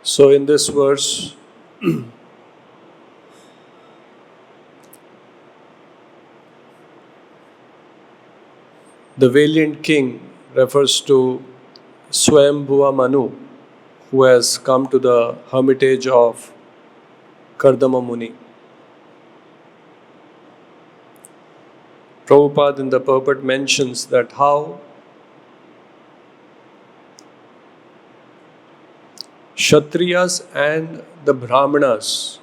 So in this verse, the valiant king refers to Svāyambhuva Manu, who has come to the hermitage of Kardama Muni. Prabhupada in the purport mentions that how Kshatriyas and the brāhmaṇas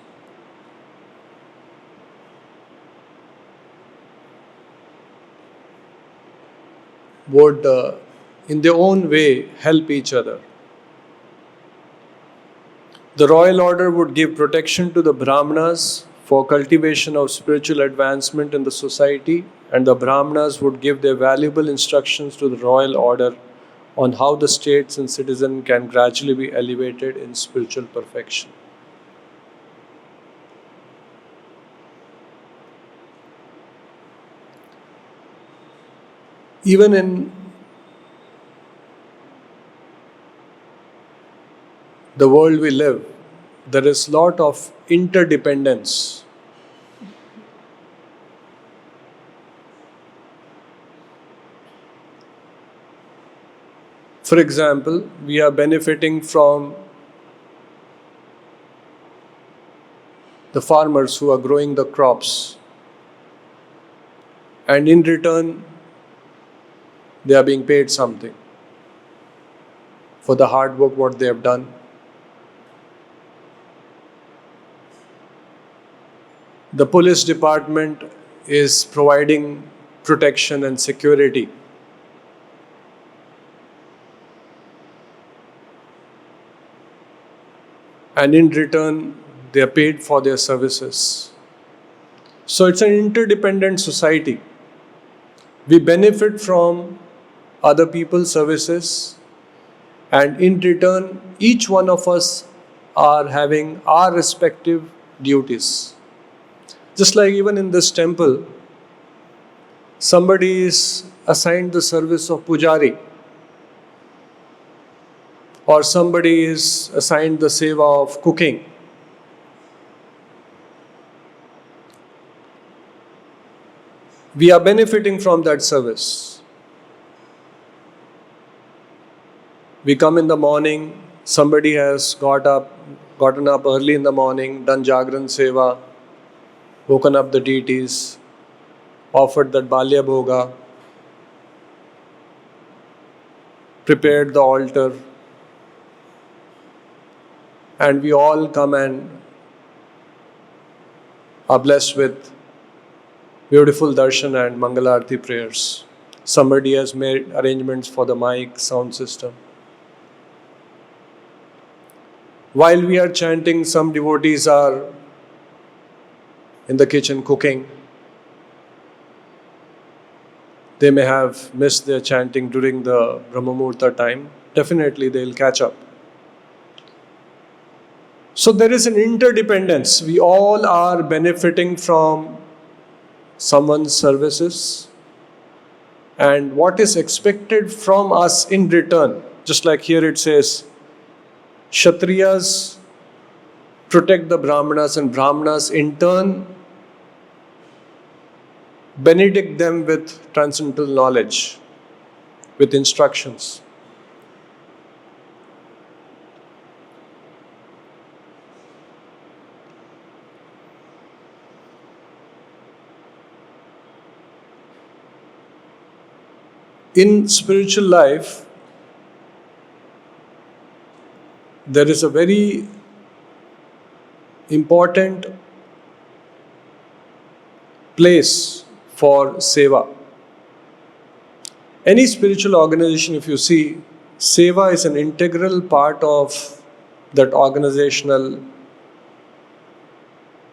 would in their own way help each other. The royal order would give protection to the brāhmaṇas for cultivation of spiritual advancement in the society, and the brāhmaṇas would give their valuable instructions to the royal order on how the states and citizens can gradually be elevated in spiritual perfection. Even in the world we live, there is a lot of interdependence. For example, we are benefiting from the farmers who are growing the crops, and in return, they are being paid something for the hard work what they have done. The police department is providing protection and security. And in return, they are paid for their services. So it's an interdependent society. We benefit from other people's services, and in return, each one of us are having our respective duties. Just like even in this temple, somebody is assigned the service of pujari, or somebody is assigned the seva of cooking. We are benefiting from that service. We come in the morning, somebody has gotten up early in the morning, done Jagran Seva, woken up the deities, offered that Balya Bhoga, prepared the altar, and we all come and are blessed with beautiful darshan and Mangalarti prayers. Somebody has made arrangements for the mic, sound system. While we are chanting, some devotees are in the kitchen cooking. They may have missed their chanting during the Brahma Muhurta time. Definitely they'll catch up. So there is an interdependence. We all are benefiting from someone's services, and what is expected from us in return. Just like here it says, Kshatriyas protect the brāhmaṇas, and brāhmaṇas in turn benedict them with transcendental knowledge, with instructions. In spiritual life, there is a very important place for seva. Any spiritual organization, if you see, seva is an integral part of that organizational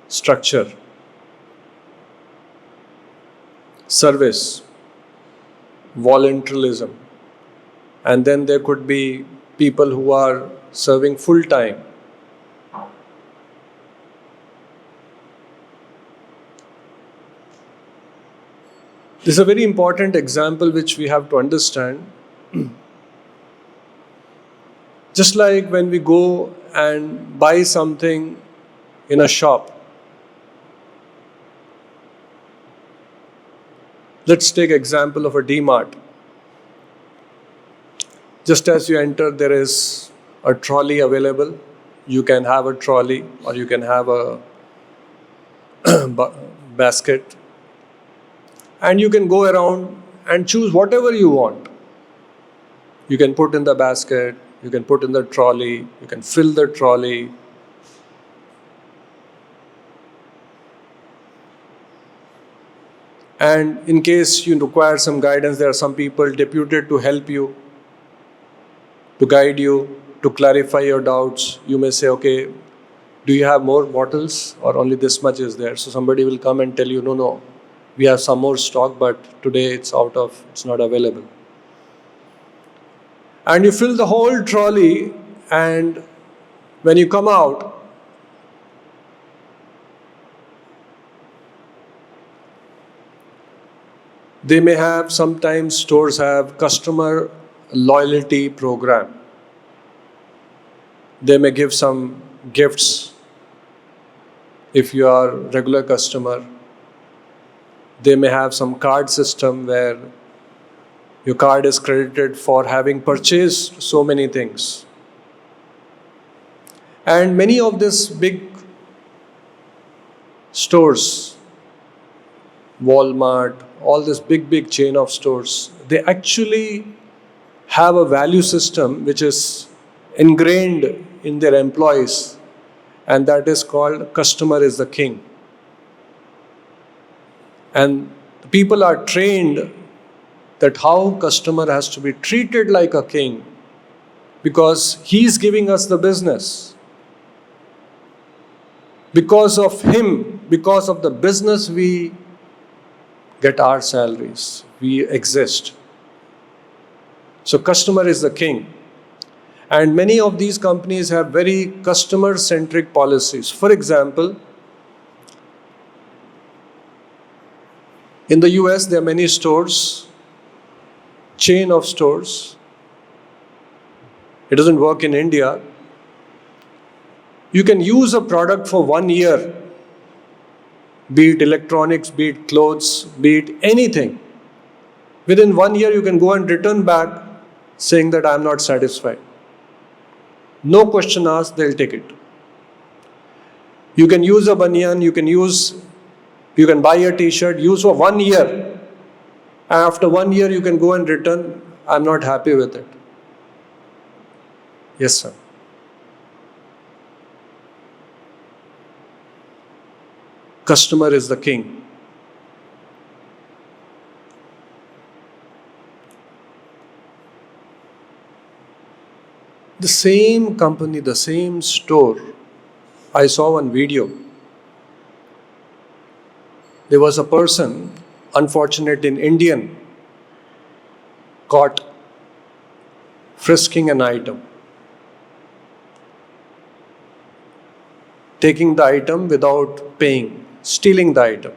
structure. Service, voluntarism, and then there could be people who are serving full time. This is a very important example which we have to understand. Just like when we go and buy something in a shop. Let's take example of a D-Mart. Just as you enter, there is a trolley available. You can have a trolley or you can have a basket. And you can go around and choose whatever you want. You can put in the basket, you can put in the trolley, you can fill the trolley. And in case you require some guidance, there are some people deputed to help you, to guide you, to clarify your doubts. You may say, okay, do you have more bottles or only this much is there? So somebody will come and tell you, no, we have some more stock, but today it's not available. And you fill the whole trolley, and when you come out, they may have, sometimes stores have customer loyalty program. They may give some gifts if you are a regular customer. They may have some card system where your card is credited for having purchased so many things. And many of these big stores, Walmart, all this big chain of stores, they actually have a value system which is ingrained in their employees, and that is called customer is the king. And the people are trained that how customer has to be treated like a king because he is giving us the business. Because of him, because of the business, we get our salaries, we exist. So customer is the king. And many of these companies have very customer-centric policies. For example, in the US, there are many stores, chain of stores. It doesn't work in India. You can use a product for 1 year, be it electronics, be it clothes, be it anything. Within 1 year, you can go and return back saying that I am not satisfied. No question asked, they'll take it. You can use a banyan, you can buy a t-shirt, use for 1 year. After 1 year, you can go and return, I'm not happy with it. Yes, sir. Customer is the king. The same company, the same store, I saw one video. There was a person, unfortunate in Indian, caught frisking an item, taking the item without paying, stealing the item.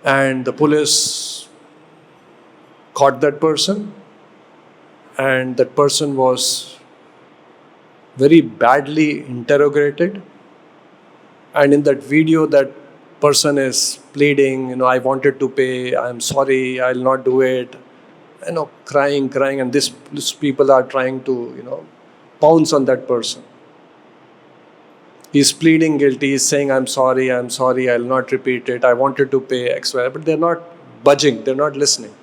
And the police caught that person, and that person was very badly interrogated. And in that video, that person is pleading, I wanted to pay, I'm sorry, I'll not do it. Crying, and these people are trying to, pounce on that person. He's pleading guilty, he's saying, I'm sorry, I'll not repeat it, I wanted to pay X, Y, but they're not budging, they're not listening.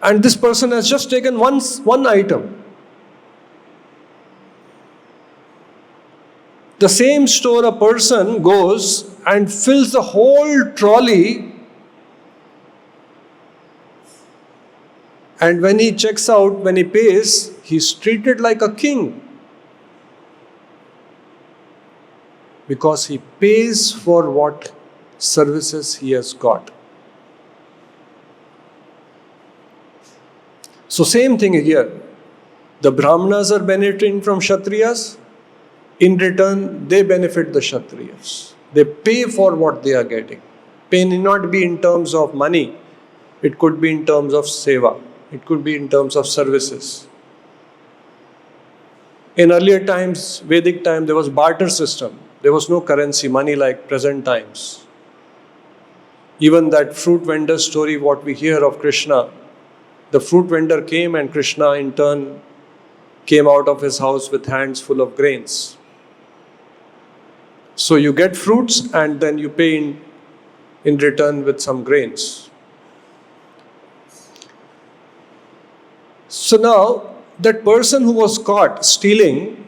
And this person has just taken one item. The same store, a person goes and fills the whole trolley, and when he checks out, when he pays, he's treated like a king. Because he pays for what services he has got. So same thing here. The brāhmaṇas are benefiting from Kshatriyas. In return, they benefit the Kshatriyas. They pay for what they are getting. Pay need not be in terms of money. It could be in terms of seva. It could be in terms of services. In earlier times, Vedic time, there was barter system. There was no currency, money like present times. Even that fruit vendor story, what we hear of Krishna, the fruit vendor came and Krishna in turn came out of his house with hands full of grains. So you get fruits and then you pay in return with some grains. So now, that person who was caught stealing,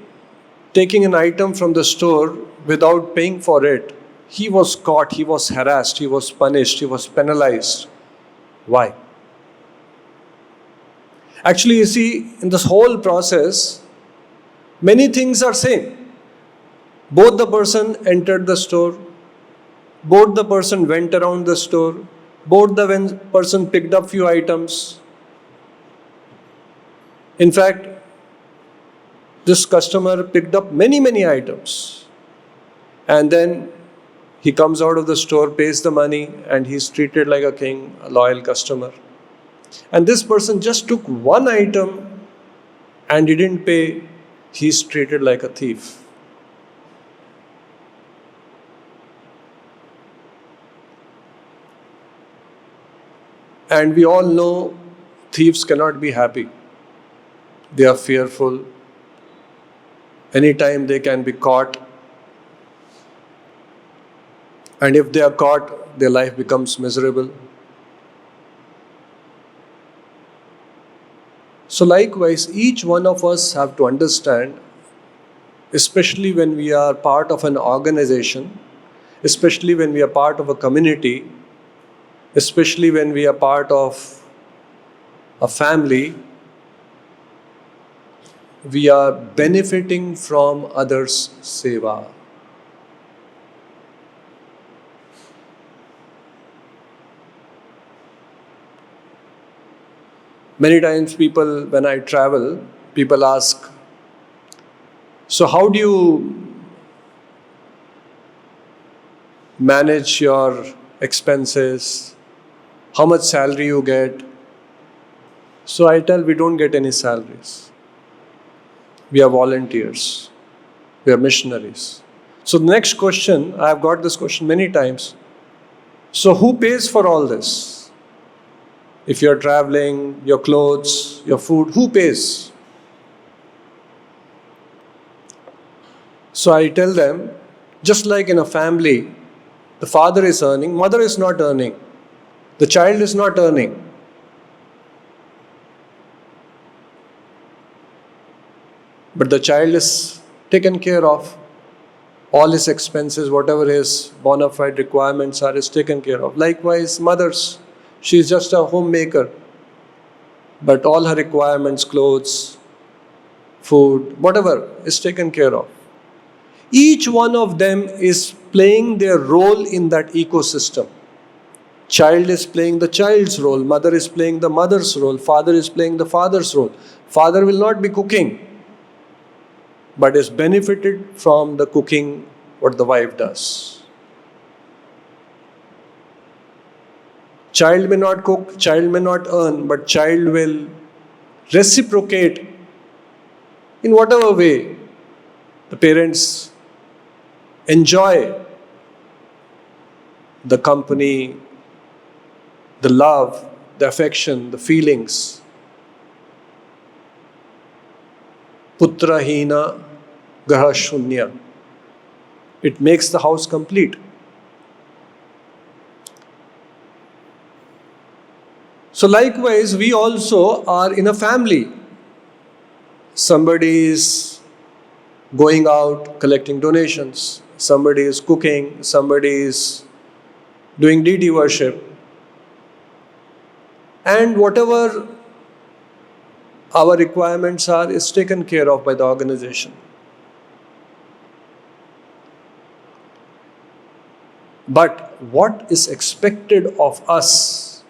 taking an item from the store without paying for it, he was caught, he was harassed, he was punished, he was penalized. Why? Actually, you see, in this whole process, many things are same. Both the person entered the store, both the person went around the store, both the person picked up few items. In fact, this customer picked up many items. And then he comes out of the store, pays the money, and he's treated like a king, a loyal customer. And this person just took one item and he didn't pay, he's treated like a thief. And we all know thieves cannot be happy. They are fearful. Anytime they can be caught. And if they are caught, their life becomes miserable. So likewise, each one of us have to understand, especially when we are part of an organization, especially when we are part of a community, especially when we are part of a family, we are benefiting from others' seva. Many times people, when I travel, people ask, so how do you manage your expenses? How much salary you get? So I tell, we don't get any salaries. We are volunteers. We are missionaries. So the next question, I have got this question many times. So who pays for all this? If you are traveling, your clothes, your food, who pays? So I tell them, just like in a family, the father is earning, mother is not earning, the child is not earning. But the child is taken care of. All his expenses, whatever his bona fide requirements are, is taken care of. Likewise, mothers, she is just a homemaker. But all her requirements, clothes, food, whatever, is taken care of. Each one of them is playing their role in that ecosystem. Child is playing the child's role, mother is playing the mother's role, father is playing the father's role. Father will not be cooking, but is benefited from the cooking what the wife does. Child may not cook, child may not earn, but child will reciprocate in whatever way the parents enjoy the company, the love, the affection, the feelings. Putra hina graha shunya. It makes the house complete. So likewise, we also are in a family. Somebody is going out collecting donations. Somebody is cooking. Somebody is doing deity worship. And whatever our requirements are is taken care of by the organization. But what is expected of us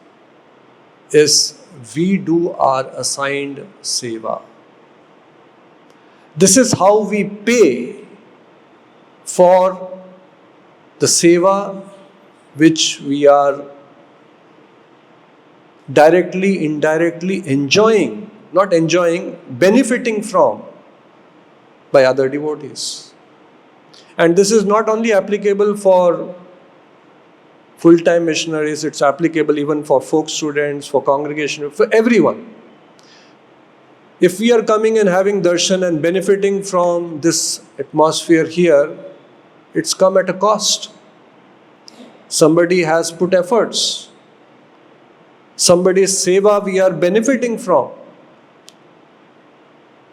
is we do our assigned seva. This is how we pay for the seva which we are directly, indirectly enjoying, not enjoying, benefiting from by other devotees. And this is not only applicable for full-time missionaries, it's applicable even for folk students, for congregation, for everyone. If we are coming and having darshan and benefiting from this atmosphere here, it's come at a cost. Somebody has put efforts. Somebody's seva we are benefiting from.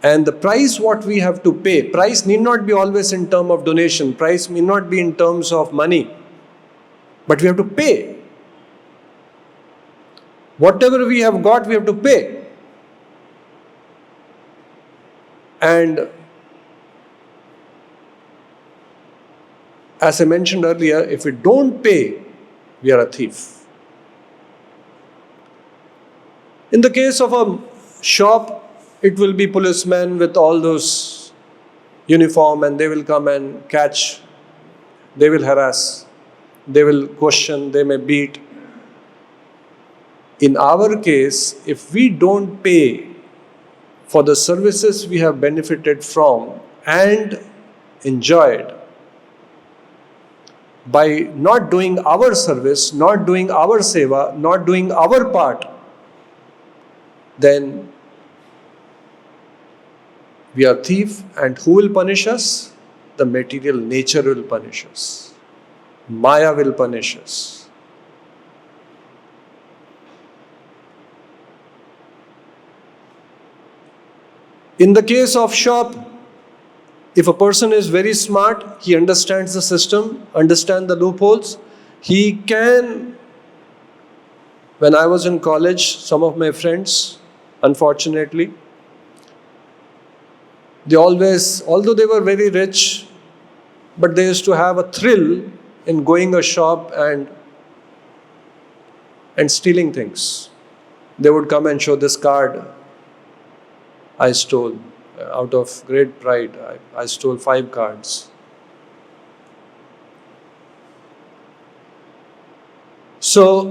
And the price what we have to pay, price need not be always in terms of donation, price may not be in terms of money, but we have to pay. Whatever we have got, we have to pay. And as I mentioned earlier, if we don't pay, we are a thief. In the case of a shop, it will be policemen with all those uniform, and they will come and catch, they will harass, they will question, they may beat. In our case, if we don't pay for the services we have benefited from and enjoyed, by not doing our service, not doing our seva, not doing our part, then we are thief. And who will punish us? The material nature will punish us. Maya will punish us. In the case of shop, if a person is very smart, he understands the system, understands the loopholes, he can. When I was in college, some of my friends, unfortunately, they always, although they were very rich, but they used to have a thrill in going a shop and stealing things. They would come and show this card I stole. Out of great pride, I stole 5 cards. So,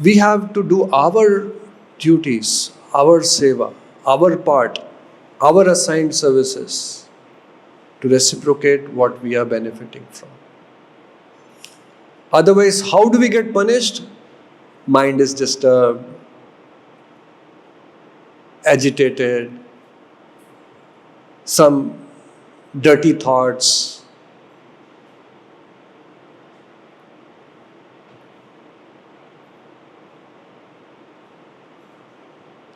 we have to do our duties, our seva, our part, our assigned services to reciprocate what we are benefiting from. Otherwise, how do we get punished? Mind is disturbed, agitated, some dirty thoughts.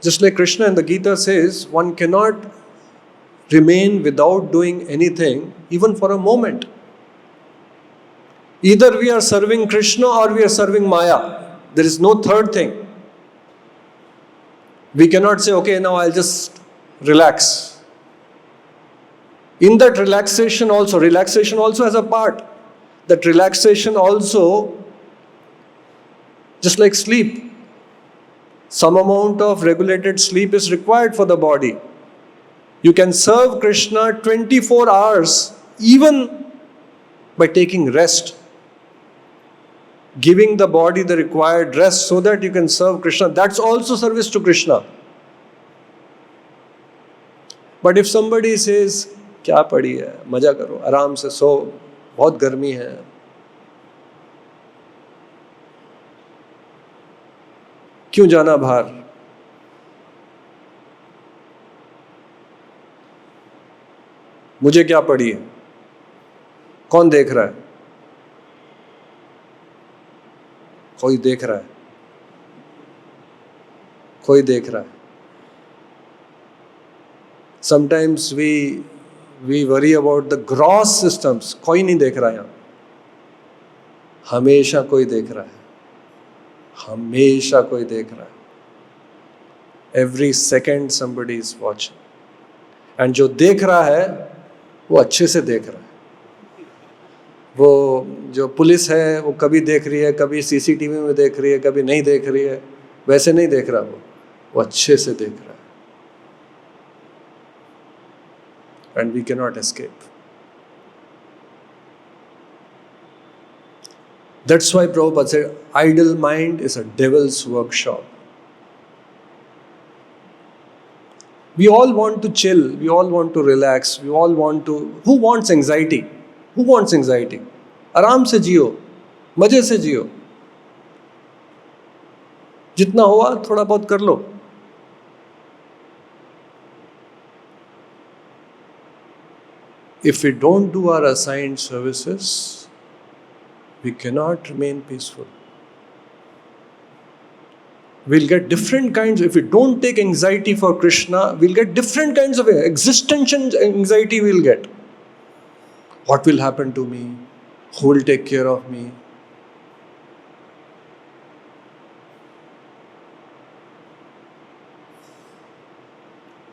Just like Krishna in the Gita says, one cannot remain without doing anything, even for a moment. Either we are serving Krishna or we are serving Maya. There is no third thing. We cannot say, okay, now I'll just relax. In that relaxation also has a part. That relaxation also, just like sleep, some amount of regulated sleep is required for the body. You can serve Krishna 24 hours even by taking rest. Giving the body the required rest so that you can serve Krishna. That's also service to Krishna. But if somebody says, क्या पड़ी है, मजा करो, आराम से सो, बहुत गर्मी है, क्यों जाना बाहर? मुझे क्या पड़ी है? कौन देख रहा है? कोई देख रहा है, कोई देख रहा है. Sometimes we worry about the gross systems. कोई नहीं देख रहा है यहाँ. हमेशा कोई देख रहा है. हमेशा कोई देख रहा है. Every second somebody is watching. And जो देख रहा है, वो अच्छे से देख रहा है. वो जो पुलिस है, वो कभी देख रही है, कभी सीसीटीवी में देख रही है, कभी नहीं देख रही है. वैसे नहीं देख रहा वो अच्छे से देख रहा है. And we cannot escape. That's why Prabhupada said, idle mind is a devil's workshop. We all want to chill, we all want to relax, we all want to... Who wants anxiety? Who wants anxiety? आराम से जियो, मजे से जियो. जितना हुआ थोड़ा बहुत कर लो. If we don't do our assigned services, we cannot remain peaceful. We'll get different kinds, if we don't take anxiety for Krishna, we'll get different kinds of existential anxiety we'll get. What will happen to me? Who will take care of me?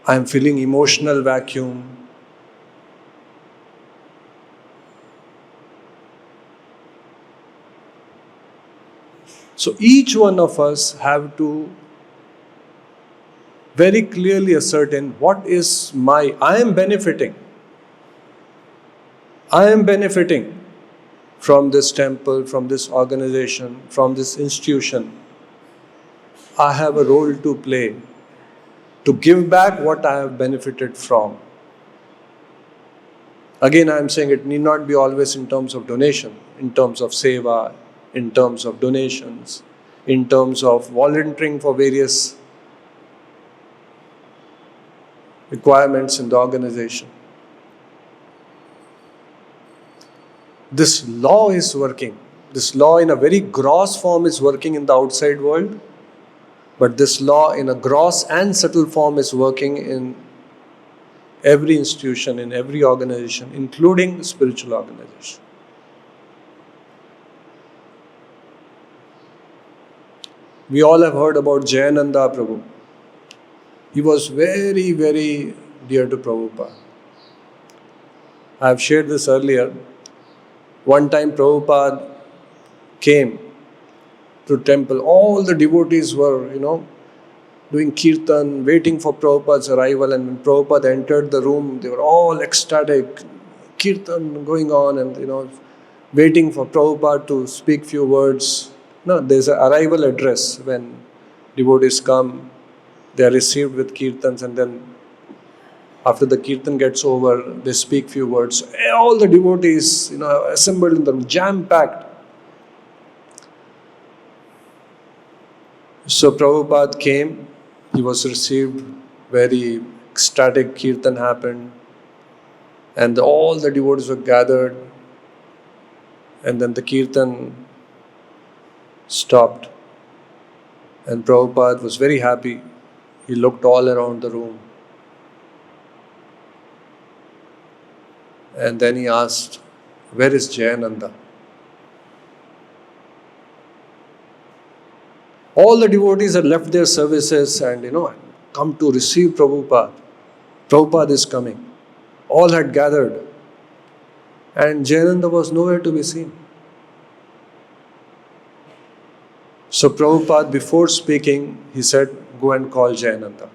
I am feeling emotional vacuum. So each one of us have to very clearly ascertain what is I am benefiting. I am benefiting from this temple, from this organization, from this institution. I have a role to play to give back what I have benefited from. Again, I am saying it need not be always in terms of donation, in terms of seva, in terms of donations, in terms of volunteering for various requirements in the organization. This law is working. This law in a very gross form is working in the outside world, but this law in a gross and subtle form is working in every institution, in every organization, including spiritual organization. We all have heard about Jayananda Prabhu. He was very, very dear to Prabhupada. I have shared this earlier. One time Prabhupada came to temple. All the devotees were, doing kirtan, waiting for Prabhupada's arrival. And when Prabhupada entered the room, they were all ecstatic. Kirtan going on and, waiting for Prabhupada to speak few words. No, there's an arrival address when devotees come. They are received with kirtans, and then after the kirtan gets over, they speak few words. All the devotees, assembled in the room, jam-packed. So Prabhupada came. He was received, very ecstatic. Kirtan happened, and all the devotees were gathered. And then the kirtan stopped, and Prabhupada was very happy. He looked all around the room, and then he asked, "Where is Jayananda?" All the devotees had left their services and come to receive Prabhupada. Prabhupada is coming. All had gathered, and Jayananda was nowhere to be seen. So Prabhupada, before speaking, he said, "Go and call Jayananda."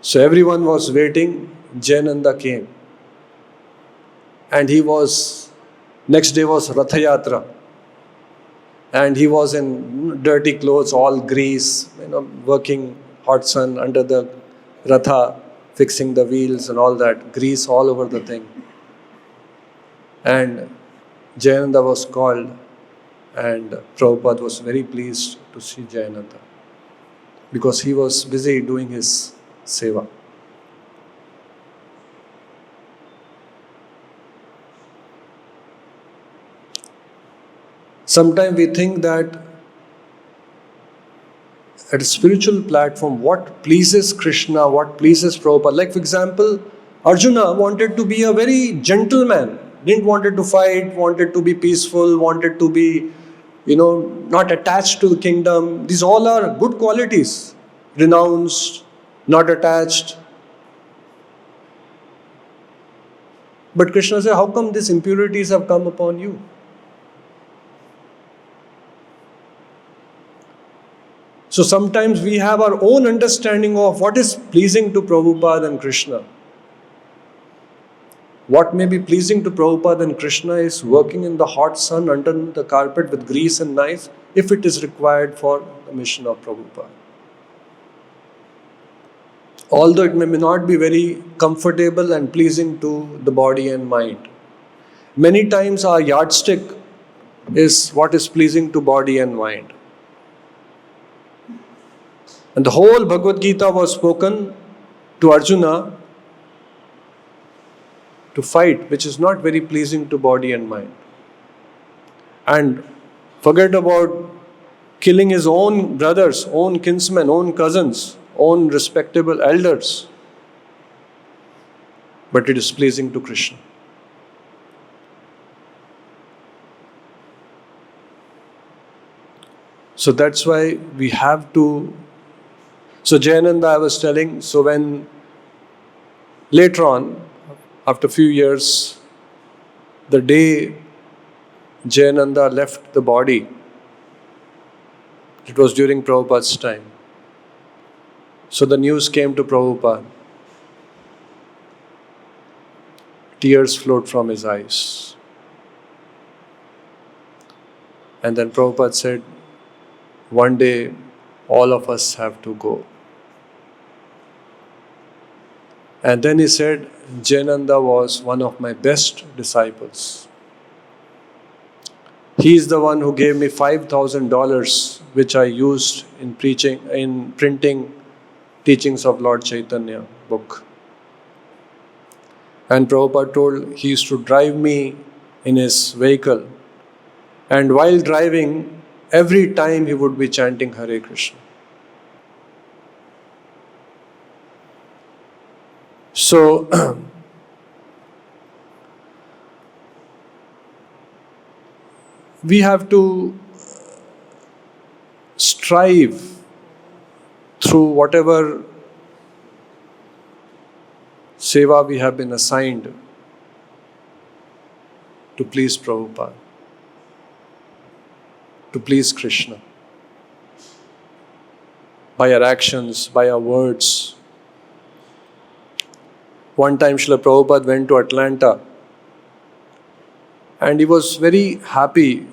So everyone was waiting. Jayananda came. And next day was Ratha Yatra. And he was in dirty clothes, all grease, working hot sun under the Ratha, fixing the wheels and all that, grease all over the thing. And Jayananda was called, and Prabhupada was very pleased to see Jayananda because he was busy doing his seva. Sometimes we think that at a spiritual platform, what pleases Krishna, what pleases Prabhupada. Like for example, Arjuna wanted to be a very gentleman, didn't wanted to fight, wanted to be peaceful, wanted to be, not attached to the kingdom. These all are good qualities. Renounced, not attached. But Krishna said, how come these impurities have come upon you? So sometimes we have our own understanding of what is pleasing to Prabhupada and Krishna. What may be pleasing to Prabhupada and Krishna is working in the hot sun under the carpet with grease and knife if it is required for the mission of Prabhupada. Although it may not be very comfortable and pleasing to the body and mind. Many times our yardstick is what is pleasing to body and mind. And the whole Bhagavad Gita was spoken to Arjuna to fight, which is not very pleasing to body and mind. And forget about killing his own brothers, own kinsmen, own cousins, own respectable elders. But it is pleasing to Krishna. So that's why we have to. So Jayananda, I was telling, so when later on, after a few years, the day Jayananda left the body, it was during Prabhupada's time. So the news came to Prabhupada. Tears flowed from his eyes. And then Prabhupada said, one day all of us have to go. And then he said, Jayananda was one of my best disciples. He is the one who gave me $5,000, which I used in printing Teachings of Lord Chaitanya book. And Prabhupada told he used to drive me in his vehicle. And while driving, every time he would be chanting Hare Krishna. So, we have to strive through whatever seva we have been assigned to please Prabhupada, to please Krishna, by our actions, by our words. One time Srila Prabhupada went to Atlanta and he was very happy.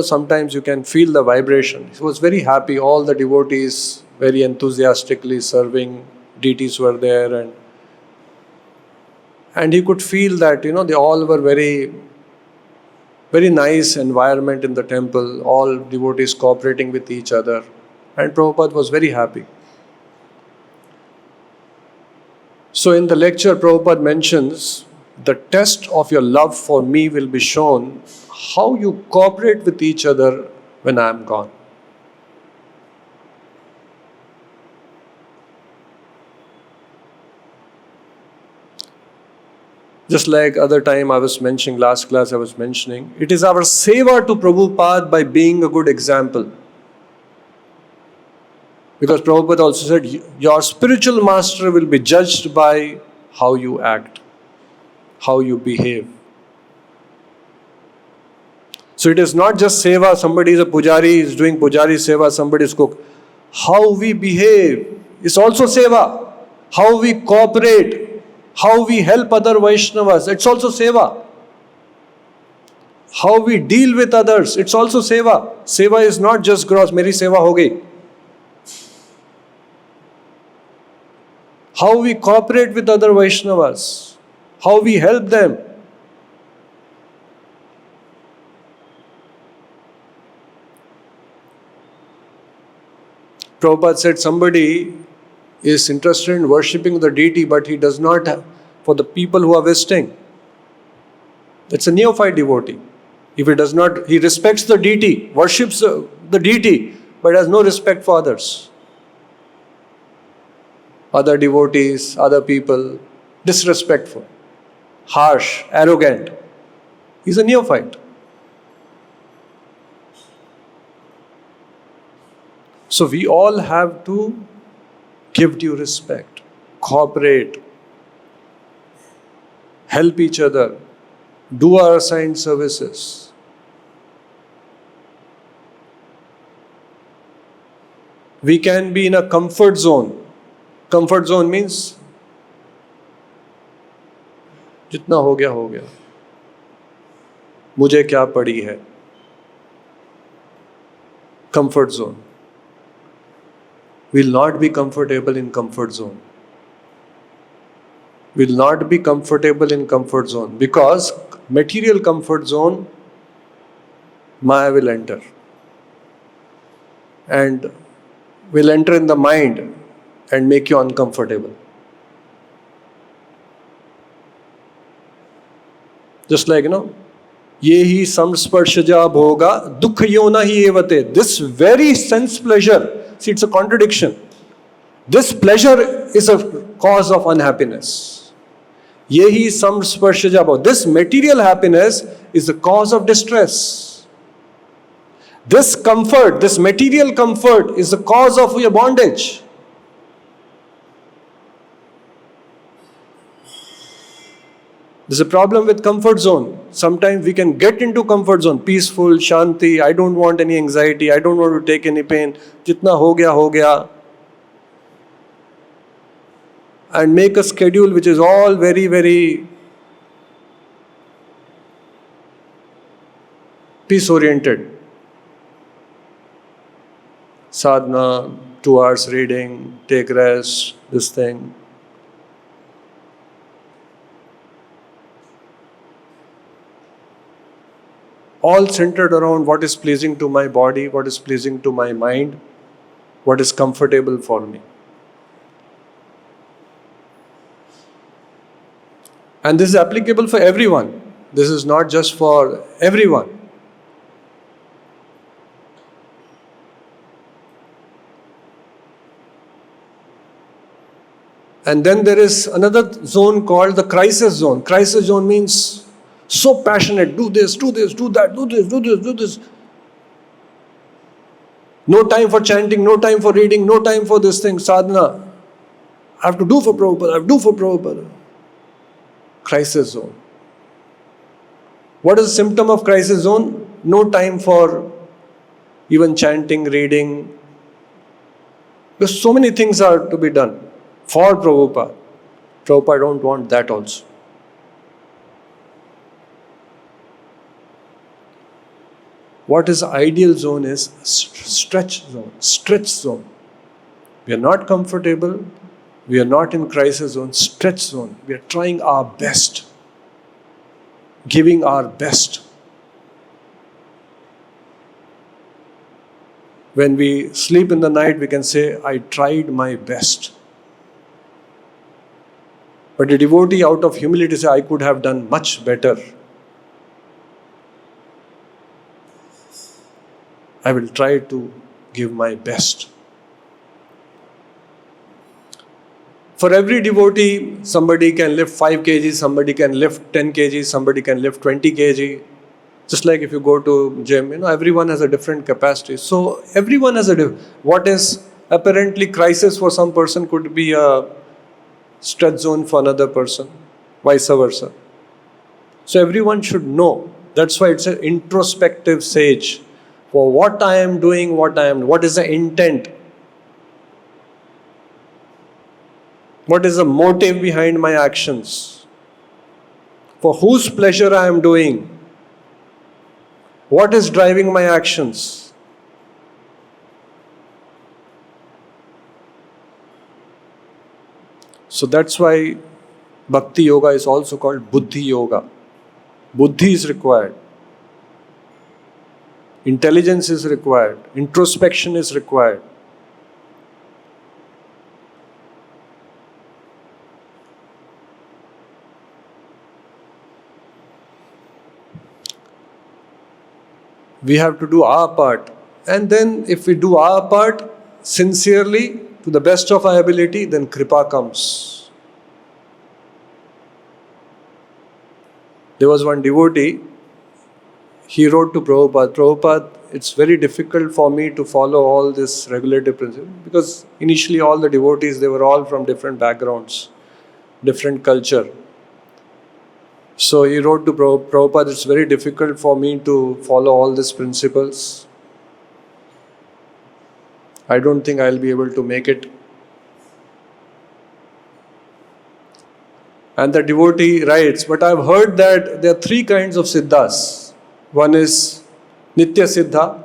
Sometimes you can feel the vibration. He was very happy. All the devotees very enthusiastically serving, deities were there, and he could feel that, they all were very, very nice environment in the temple, all devotees cooperating with each other. And Prabhupada was very happy. So in the lecture, Prabhupada mentions, the test of your love for me will be shown how you cooperate with each other when I am gone. Just like other time I was mentioning, last class I was mentioning, it is our seva to Prabhupada by being a good example. Because Prabhupada also said, your spiritual master will be judged by how you act, how you behave. So it is not just seva, somebody is a pujari, is doing pujari seva, somebody is cook. How we behave is also seva. How we cooperate, how we help other Vaishnavas, it's also seva. How we deal with others, it's also seva. Seva is not just gross, meri seva ho gayi. How we cooperate with other Vaishnavas, how we help them. Prabhupada said somebody is interested in worshipping the deity, but he does not have, for the people who are visiting. It's a neophyte devotee. If he does not, he respects the deity, worships the deity, but has no respect for others. Other devotees, other people, disrespectful, harsh, arrogant. He's a neophyte. So we all have to give due respect, cooperate, help each other, do our assigned services. We can be in a comfort zone. Comfort zone means जितना हो गया हो गया, मुझे क्या पड़ी है. Comfort zone. Will not be comfortable in comfort zone. Will not be comfortable in comfort zone, because material comfort zone, Maya will enter. And will enter in the mind and make you uncomfortable. Just like, ye hi samsparshaja bhoga dukha yona hi evate. This very sense pleasure, see, it's a contradiction. This pleasure is a cause of unhappiness. Ye hi samsparshaja bhoga. This material happiness is the cause of distress. This comfort, this material comfort is the cause of your bondage. There's a problem with comfort zone. Sometimes we can get into comfort zone, peaceful, shanti, I don't want any anxiety, I don't want to take any pain, jitna ho gaya. And make a schedule which is all very, very peace-oriented. Sadhana, 2 hours reading, take rest, this thing. All centered around what is pleasing to my body, what is pleasing to my mind, what is comfortable for me. And this is applicable for everyone. This is not just for everyone. And then there is another zone called the crisis zone. Crisis zone means so passionate, do this, do that, do this. No time for chanting, no time for reading, no time for this thing, sadhana. I have to do for Prabhupada. Crisis zone. What is the symptom of crisis zone? No time for even chanting, reading. Because so many things are to be done for Prabhupada. Prabhupada don't want that also. What is ideal zone is stretch zone. We are not comfortable. We are not in crisis zone, stretch zone. We are trying our best, giving our best. When we sleep in the night, we can say, I tried my best. But a devotee out of humility says, I could have done much better. I will try to give my best. For every devotee, somebody can lift 5 kg, somebody can lift 10 kg, somebody can lift 20 kg. Just like if you go to gym, everyone has a different capacity. So everyone has what is apparently crisis for some person could be a stretch zone for another person, vice versa. So everyone should know. That's why it's an introspective sage. For what I am doing, what is the intent? What is the motive behind my actions? For whose pleasure I am doing? What is driving my actions? So that's why Bhakti Yoga is also called Buddhi Yoga. Buddhi is required. Intelligence is required. Introspection is required. We have to do our part. And then if we do our part sincerely, to the best of our ability, then Kripa comes. There was one devotee, he wrote to Prabhupada, Prabhupada, it's very difficult for me to follow all this regulative principle, because initially all the devotees, they were all from different backgrounds, different culture. So he wrote to Prabhupada, it's very difficult for me to follow all these principles. I don't think I'll be able to make it. And the devotee writes, but I've heard that there are three kinds of siddhas. One is Nitya Siddha,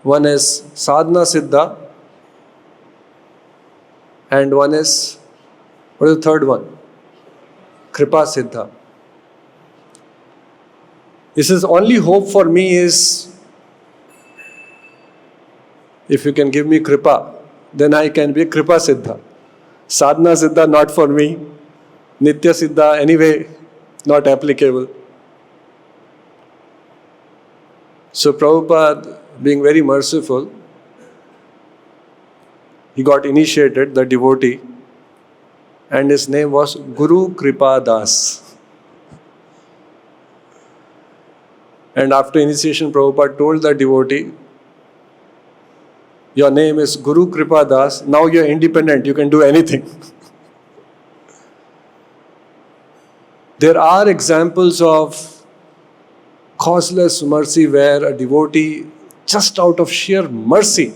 one is Sadhana Siddha, and one is, what is the third one? Kripa Siddha. He says, only hope for me is, if you can give me Kripa, then I can be a Kripa Siddha. Sadhana Siddha, not for me. Nitya Siddha, anyway, not applicable. So Prabhupada, being very merciful, he got initiated, the devotee, and his name was Guru Kripa Das. And after initiation, Prabhupada told the devotee, your name is Guru Kripa Das, now you're independent, you can do anything. There are examples of causeless mercy where a devotee, just out of sheer mercy,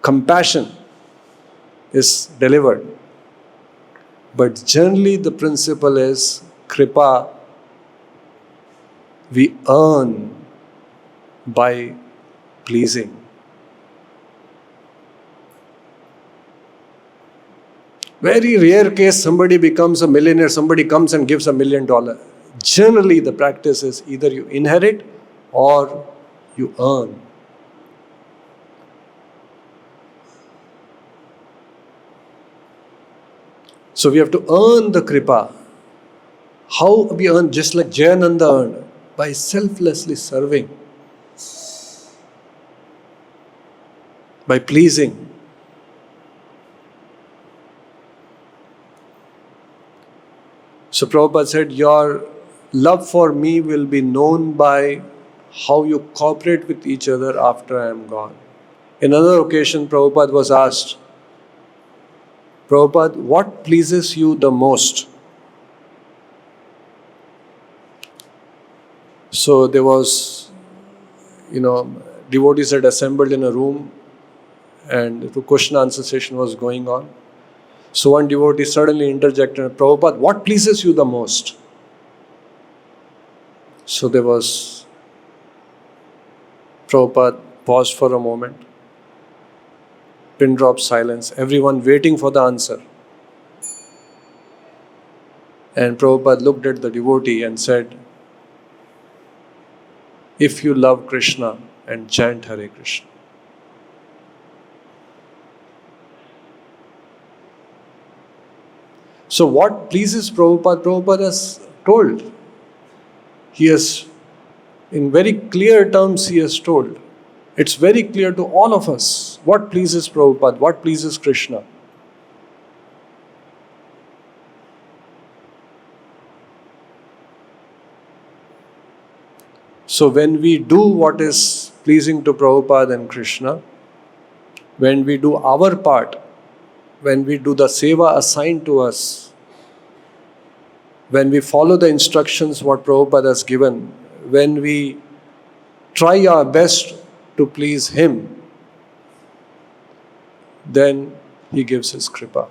compassion, is delivered. But generally the principle is Kripa, we earn by pleasing. Very rare case somebody becomes a millionaire, somebody comes and gives $1 million. Generally the practice is either you inherit or you earn. So we have to earn the Kripa. How we earn? Just like Jayananda earned, by selflessly serving, by pleasing. So Prabhupada said, your love for me will be known by how you cooperate with each other after I am gone. In another occasion, Prabhupada was asked, Prabhupada, what pleases you the most? So there was, devotees had assembled in a room and the question answer session was going on. So one devotee suddenly interjected, Prabhupada, what pleases you the most? So there was, Prabhupada paused for a moment, pin drop silence, everyone waiting for the answer. And Prabhupada looked at the devotee and said, if you love Krishna and chant Hare Krishna. So what pleases Prabhupada? Prabhupada has told. He has, in very clear terms, he has told. It's very clear to all of us what pleases Prabhupada, what pleases Krishna. So when we do what is pleasing to Prabhupada and Krishna, when we do our part, when we do the seva assigned to us, when we follow the instructions what Prabhupada has given, when we try our best to please him, then he gives his kripa.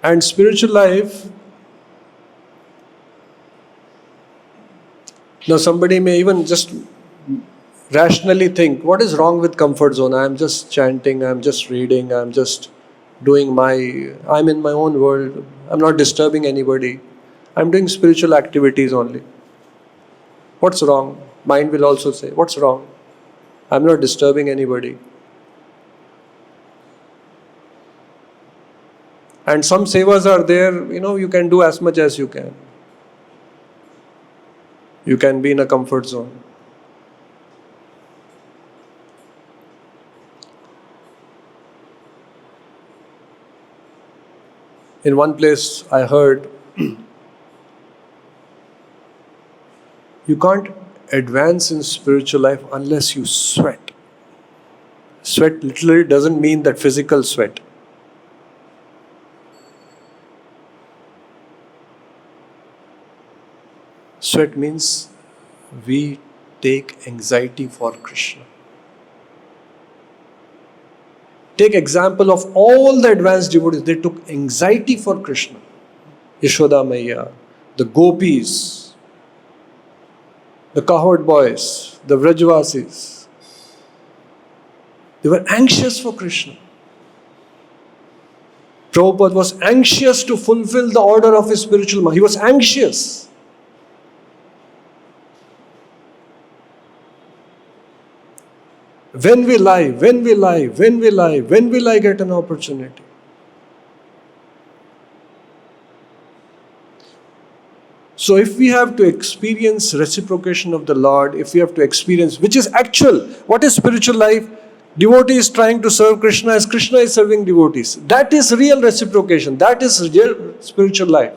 And spiritual life, now somebody may even just rationally think, what is wrong with comfort zone? I am just chanting, I am just reading, I am just doing I am in my own world, I am not disturbing anybody. I am doing spiritual activities only. What's wrong? Mind will also say, what's wrong? I am not disturbing anybody. And some sevas are there, you can do as much as you can. You can be in a comfort zone. In one place I heard, you can't advance in spiritual life unless you sweat. Sweat literally doesn't mean that physical sweat. Sweat means we take anxiety for Krishna. Take example of all the advanced devotees. They took anxiety for Krishna. Yashoda Maiya, the gopis, the cowherd boys, the Vrajvasis. They were anxious for Krishna. Prabhupada was anxious to fulfill the order of his spiritual master. He was anxious. When will I get an opportunity? So if we have to experience reciprocation of the Lord, if we have to experience, which is actual, what is spiritual life? Devotee is trying to serve Krishna as Krishna is serving devotees. That is real reciprocation. That is real spiritual life.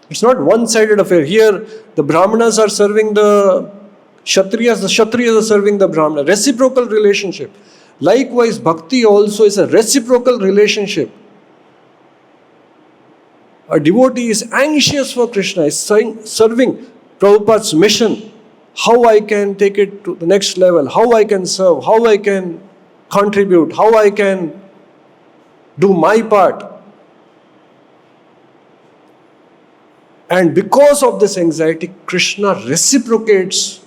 It's not one-sided affair. Here, the brāhmaṇas are serving the Kshatriyas are serving the Brahmana. Reciprocal relationship. Likewise, bhakti also is a reciprocal relationship. A devotee is anxious for Krishna, is serving Prabhupada's mission. How I can take it to the next level, how I can serve, how I can contribute, how I can do my part. And because of this anxiety, Krishna reciprocates.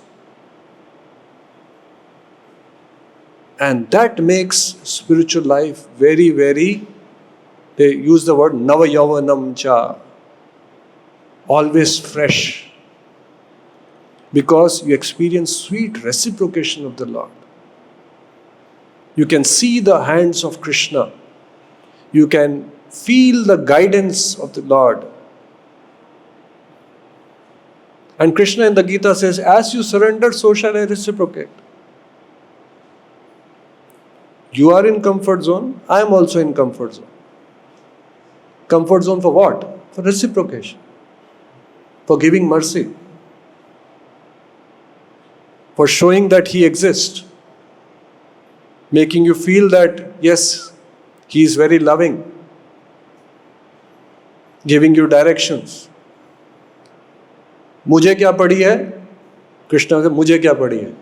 And that makes spiritual life very, very, they use the word navayavanam cha, always fresh. Because you experience sweet reciprocation of the Lord. You can see the hands of Krishna. You can feel the guidance of the Lord. And Krishna in the Gita says, as you surrender, so shall I reciprocate. You are in comfort zone, I am also in comfort zone. Comfort zone for what? For reciprocation. For giving mercy. For showing that He exists. Making you feel that, yes, He is very loving. Giving you directions. मुझे क्या पड़ी है? कृष्ण से मुझे क्या पड़ी है?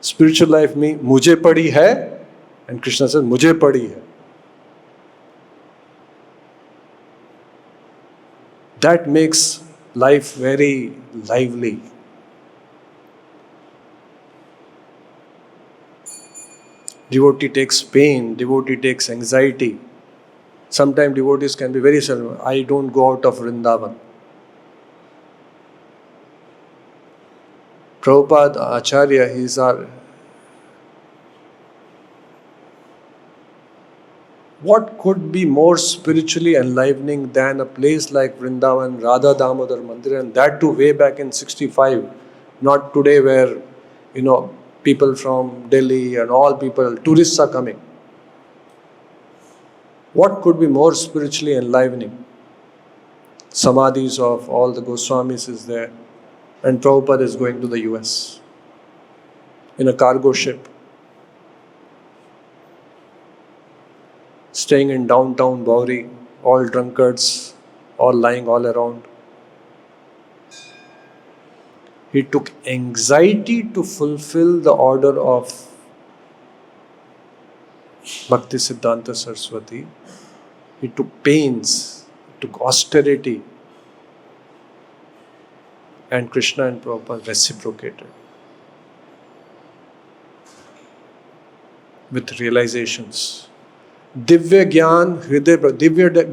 Spiritual life में मुझे पड़ी है, and Krishna says मुझे पड़ी है. That makes life very lively. Devotee takes pain, devotee takes anxiety. Sometimes devotees can be very self. I don't go out of Vrindavan. Prabhupada Acharya, he is our. What could be more spiritually enlivening than a place like Vrindavan, Radha Damodar Mandir, and that too way back in 65, not today where, people from Delhi and all people, tourists are coming. What could be more spiritually enlivening? Samadhis of all the Goswamis is there, and Prabhupada is going to the US in a cargo ship, staying in downtown Bauri, all drunkards, all lying all around. He took anxiety to fulfill the order of Bhakti Siddhanta Saraswati. He took pains, he took austerity, and Krishna and Prabhupada reciprocated with realizations. Divya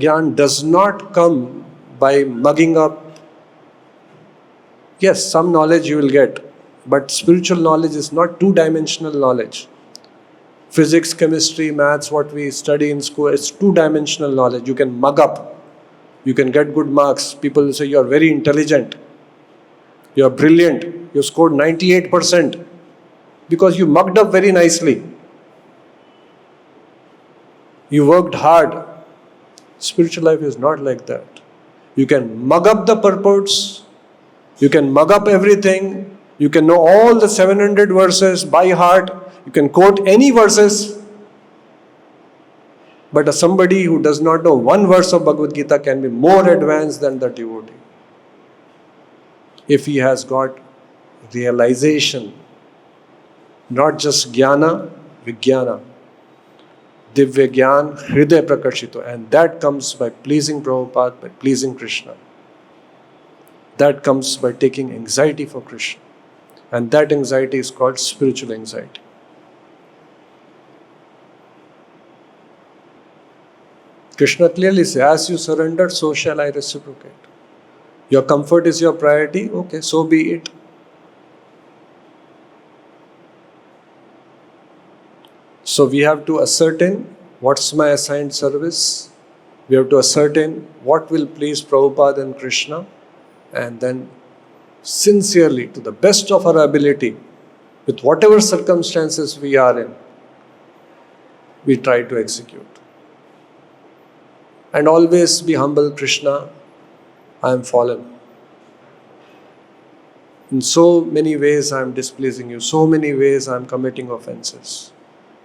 Gyan does not come by mugging up. Yes, some knowledge you will get, but spiritual knowledge is not two-dimensional knowledge. Physics, chemistry, maths, what we study in school, it's two-dimensional knowledge. You can mug up, you can get good marks. People will say you are very intelligent, you are brilliant, you scored 98% because you mugged up very nicely. You worked hard. Spiritual life is not like that. You can mug up the purports, you can mug up everything, you can know all the 700 verses by heart, you can quote any verses, but somebody who does not know one verse of Bhagavad Gita can be more advanced than the devotee. if he has got realization, not just jnana, vijnana, divya gyan, hriday prakashito, and that comes by pleasing Prabhupada, by pleasing Krishna. That comes by taking anxiety for Krishna. And that anxiety is called spiritual anxiety. Krishna clearly says, as you surrender, so shall I reciprocate. Your comfort is your priority, okay, so be it. So we have to ascertain what's my assigned service. We have to ascertain what will please Prabhupada and Krishna, and then sincerely, to the best of our ability, with whatever circumstances we are in, we try to execute. And always be humble, Krishna, I am fallen. In so many ways I am displeasing you, so many ways I am committing offenses.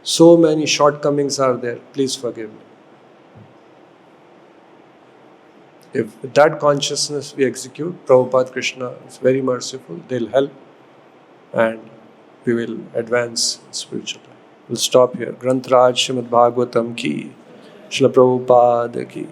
So many shortcomings are there, please forgive me. If with that consciousness we execute, Prabhupada, Krishna is very merciful, they'll help and we will advance spiritually. We'll stop here. Granth Raj Srimad Bhagavatam ki, Srila Prabhupada ki.